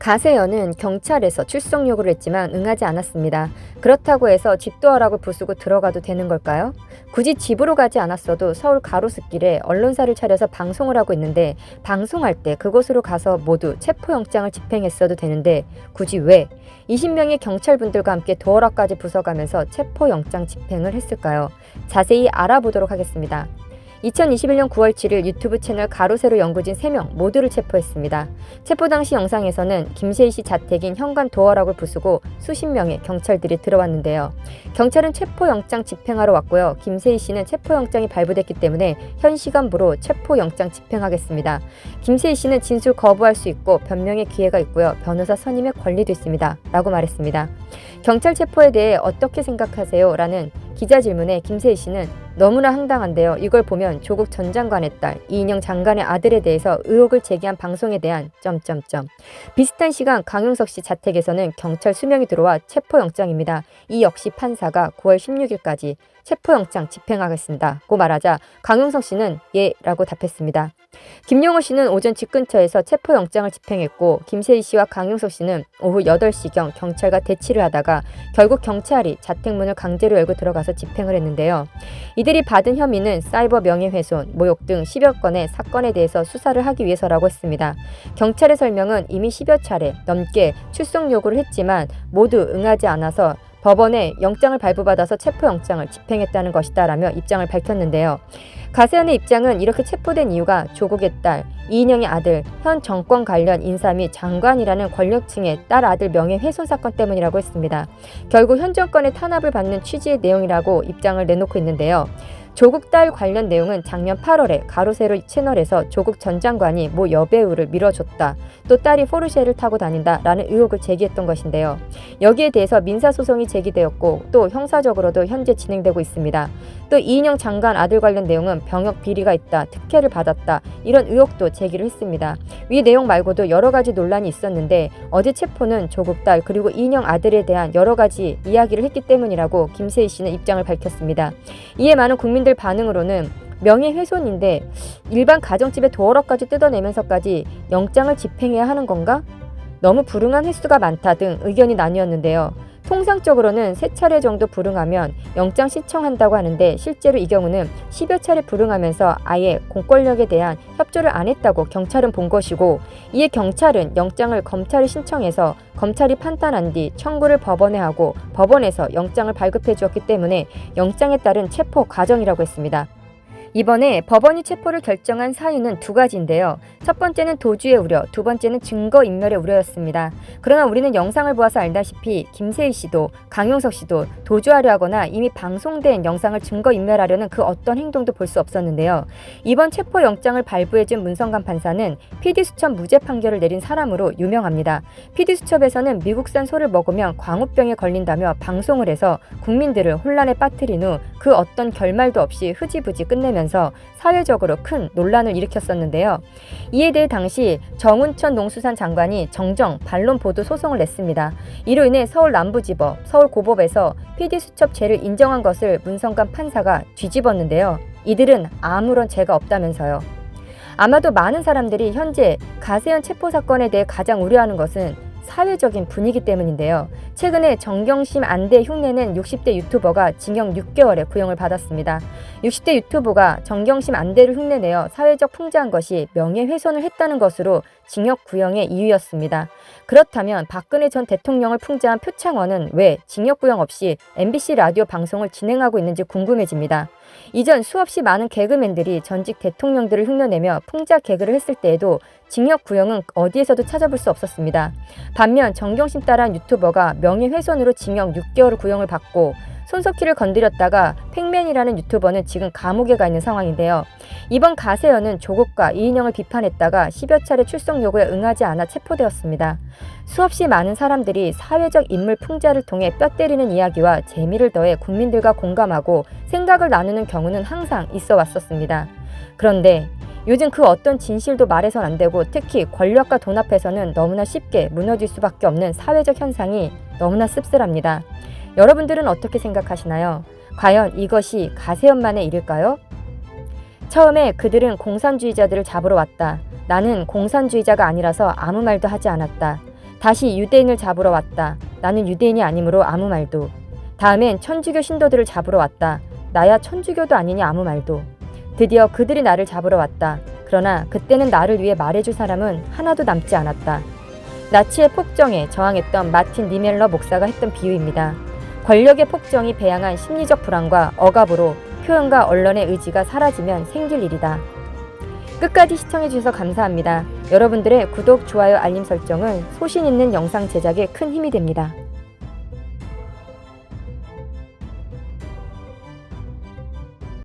가세연은 경찰에서 출석 요구를 했지만 응하지 않았습니다. 그렇다고 해서 집도하라고 부수고 들어가도 되는 걸까요? 굳이 집으로 가지 않았어도 서울 가로수길에 언론사를 차려서 방송을 하고 있는데 방송할 때 그곳으로 가서 모두 체포영장을 집행했어도 되는데 굳이 왜 20명의 경찰분들과 함께 도어락까지 부숴가면서 체포영장 집행을 했을까요? 자세히 알아보도록 하겠습니다. 2021년 9월 7일 유튜브 채널 가로세로 연구진 3명 모두를 체포했습니다. 체포 당시 영상에서는 김세희 씨 자택인 현관 도어락을 부수고 수십 명의 경찰들이 들어왔는데요. 경찰은 체포영장 집행하러 왔고요. 김세희 씨는 체포영장이 발부됐기 때문에 현 시간부로 체포영장 집행하겠습니다. 김세희 씨는 진술 거부할 수 있고 변명의 기회가 있고요. 변호사 선임의 권리도 있습니다. 라고 말했습니다. 경찰 체포에 대해 어떻게 생각하세요? 라는 기자 질문에 김세희 씨는 너무나 황당한데요. 이걸 보면 조국 전 장관의 딸 이인영 장관의 아들에 대해서 의혹을 제기한 방송에 대한 비슷한 시간 강용석 씨 자택에서는 경찰 수명이 들어와 체포영장입니다. 이 역시 판사가 9월 16일까지 체포영장 집행하겠습니다.고 말하자 강용석 씨는 예 라고 답했습니다. 김용호 씨는 오전 집 근처에서 체포영장을 집행했고 김세희 씨와 강용석 씨는 오후 8시경 경찰과 대치를 하다가 결국 경찰이 자택문을 강제로 열고 들어가서 집행을 했는데요. 이들이 받은 혐의는 사이버 명예훼손, 모욕 등 10여 건의 사건에 대해서 수사를 하기 위해서라고 했습니다. 경찰의 설명은 이미 10여 차례 넘게 출석 요구를 했지만 모두 응하지 않아서 법원에 영장을 발부받아서 체포영장을 집행했다는 것이다 라며 입장을 밝혔는데요. 가세연의 입장은 이렇게 체포된 이유가 조국의 딸, 이인영의 아들, 현 정권 관련 인사 및 장관이라는 권력층의 딸 아들 명예훼손 사건 때문이라고 했습니다. 결국 현 정권의 탄압을 받는 취지의 내용이라고 입장을 내놓고 있는데요. 조국 딸 관련 내용은 작년 8월에 가로세로 채널에서 조국 전 장관이 모 여배우를 밀어줬다. 또 딸이 포르쉐를 타고 다닌다라는 의혹을 제기했던 것인데요. 여기에 대해서 민사소송이 제기되었고 또 형사적으로도 현재 진행되고 있습니다. 또 이인영 장관 아들 관련 내용은 병역 비리가 있다, 특혜를 받았다 이런 의혹도 제기를 했습니다. 위 내용 말고도 여러 가지 논란이 있었는데 어제 체포는 조국 딸 그리고 이인영 아들에 대한 여러 가지 이야기를 했기 때문이라고 김세희 씨는 입장을 밝혔습니다. 이에 많은 국민들 반응으로는 명예훼손인데 일반 가정집에 도어락까지 뜯어내면서까지 영장을 집행해야 하는 건가? 너무 불응한 횟수가 많다 등 의견이 나뉘었는데요. 통상적으로는 3차례 정도 불응하면 영장 신청한다고 하는데 실제로 이 경우는 10여 차례 불응하면서 아예 공권력에 대한 협조를 안 했다고 경찰은 본 것이고 이에 경찰은 영장을 검찰에 신청해서 검찰이 판단한 뒤 청구를 법원에 하고 법원에서 영장을 발급해 주었기 때문에 영장에 따른 체포 과정이라고 했습니다. 이번에 법원이 체포를 결정한 사유는 2가지인데요. 첫 번째는 도주의 우려, 두 번째는 증거인멸의 우려였습니다. 그러나 우리는 영상을 보아서 알다시피 김세희 씨도 강용석 씨도 도주하려 하거나 이미 방송된 영상을 증거인멸하려는 그 어떤 행동도 볼 수 없었는데요. 이번 체포영장을 발부해준 문성관 판사는 PD수첩 무죄 판결을 내린 사람으로 유명합니다. PD수첩에서는 미국산 소를 먹으면 광우병에 걸린다며 방송을 해서 국민들을 혼란에 빠뜨린 후 그 어떤 결말도 없이 흐지부지 끝내면서 사회적으로 큰 논란을 일으켰었는데요. 이에 대해 당시 정운천 농수산 장관이 정정 반론 보도 소송을 냈습니다. 이로 인해 서울 남부지법, 서울고법에서 PD수첩 죄를 인정한 것을 문성관 판사가 뒤집었는데요. 이들은 아무런 죄가 없다면서요. 아마도 많은 사람들이 현재 가세연 체포 사건에 대해 가장 우려하는 것은 사회적인 분위기 때문인데요. 최근에 정경심 안대 흉내낸 60대 유튜버가 징역 6개월의 구형을 받았습니다. 60대 유튜버가 정경심 안대를 흉내내어 사회적 풍자한 것이 명예훼손을 했다는 것으로 징역 구형의 이유였습니다. 그렇다면 박근혜 전 대통령을 풍자한 표창원은 왜 징역 구형 없이 MBC 라디오 방송을 진행하고 있는지 궁금해집니다. 이전 수없이 많은 개그맨들이 전직 대통령들을 흉내내며 풍자 개그를 했을 때에도 징역 구형은 어디에서도 찾아볼 수 없었습니다. 반면 정경심 따라한 유튜버가 명예훼손으로 징역 6개월 구형을 받고 손석희를 건드렸다가 팩맨이라는 유튜버는 지금 감옥에 가 있는 상황인데요. 이번 가세연은 조국과 이인영을 비판했다가 10여 차례 출석 요구에 응하지 않아 체포되었습니다. 수없이 많은 사람들이 사회적 인물 풍자를 통해 뼈 때리는 이야기와 재미를 더해 국민들과 공감하고 생각을 나누는 경우는 항상 있어 왔었습니다. 그런데 요즘 그 어떤 진실도 말해선 안 되고 특히 권력과 돈 앞에서는 너무나 쉽게 무너질 수밖에 없는 사회적 현상이 너무나 씁쓸합니다. 여러분들은 어떻게 생각하시나요? 과연 이것이 가세연만의 일일까요? 처음에 그들은 공산주의자들을 잡으러 왔다. 나는 공산주의자가 아니라서 아무 말도 하지 않았다. 다시 유대인을 잡으러 왔다. 나는 유대인이 아니므로 아무 말도. 다음엔 천주교 신도들을 잡으러 왔다. 나야 천주교도 아니니 아무 말도. 드디어 그들이 나를 잡으러 왔다. 그러나 그때는 나를 위해 말해줄 사람은 하나도 남지 않았다. 나치의 폭정에 저항했던 마틴 니멜러 목사가 했던 비유입니다. 권력의 폭정이 배양한 심리적 불안과 억압으로 표현과 언론의 의지가 사라지면 생길 일이다. 끝까지 시청해주셔서 감사합니다. 여러분들의 구독, 좋아요, 알림 설정은 소신 있는 영상 제작에 큰 힘이 됩니다.